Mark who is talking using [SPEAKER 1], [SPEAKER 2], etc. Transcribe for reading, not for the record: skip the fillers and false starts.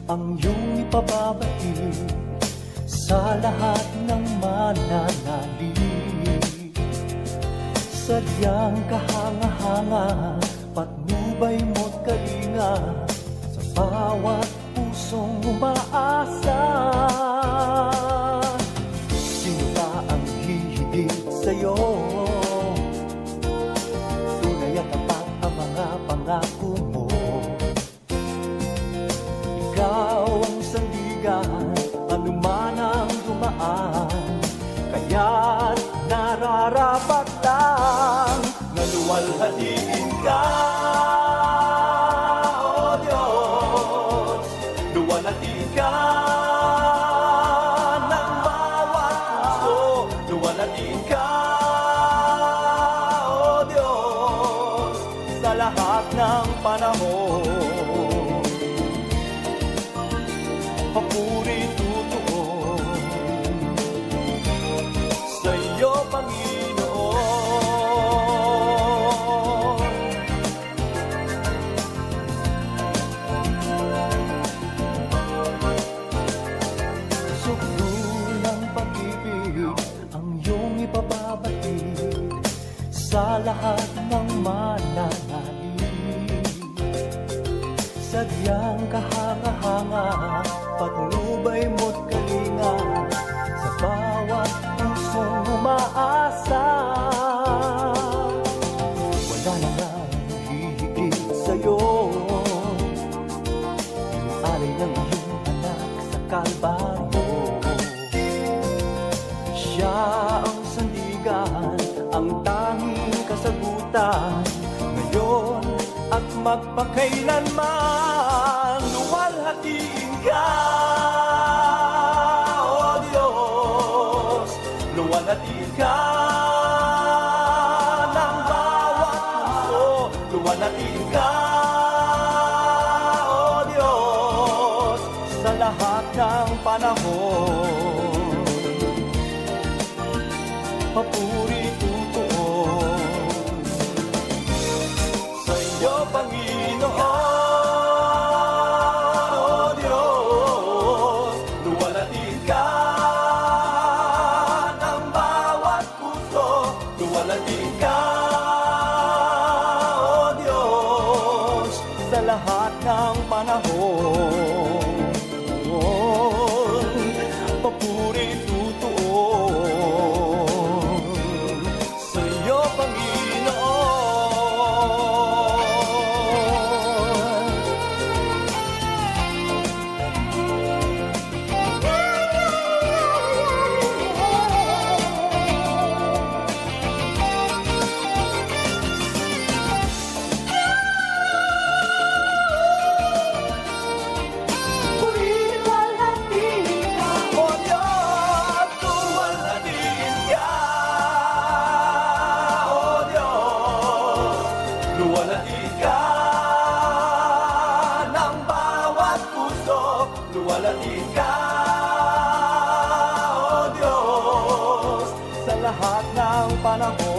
[SPEAKER 1] ang iyong ipababatid sa lahat ng mananalig. Sadyang kahanga-hanga, patnubay mo't kalinga sa bawat pusong umaasa. Sino ba ang hihigit sa'yo? Tunay at tapat ang mga pangako mo. Ikaw ang sandigan, anuman ang dumaan, kaya't nararapat lang na luwalhatiin ka, O Diyos. Luwalhatiin ka ng bawat puso, luwalhatiin ka, O Diyos, sa lahat ng panahon. Papuri tutuon sa iyo, Panginoon. Suklo ng pag-ibig ang iyong ipababatid sa lahat ng mananalig. Sadyang kahanga-hanga, patnubay mo't kalinga sa bawat pusong umaasa. Wala na nga hihigit sa'yo, inalay ng iyong anak sa Kalbaryo. Siya ang sandigan, ang tanging kasagutan, ngayon at magpakailanman. Luwalhatiin ka, O Diyos. Luwalhatiin ka ng bawat puso, luwalhatiin ka, O Diyos, sa lahat ng panahon. Papuri tutuon sa iyo, Panginoon.
[SPEAKER 2] Luwalhatiin ka, O Diyos, sa lahat ng panahon. Papuri tutuon sa iyo, Panginoon. Luwalhatiin ka ng bawat puso, luwalhatiin ka, O Diyos, sa lahat ng panahon.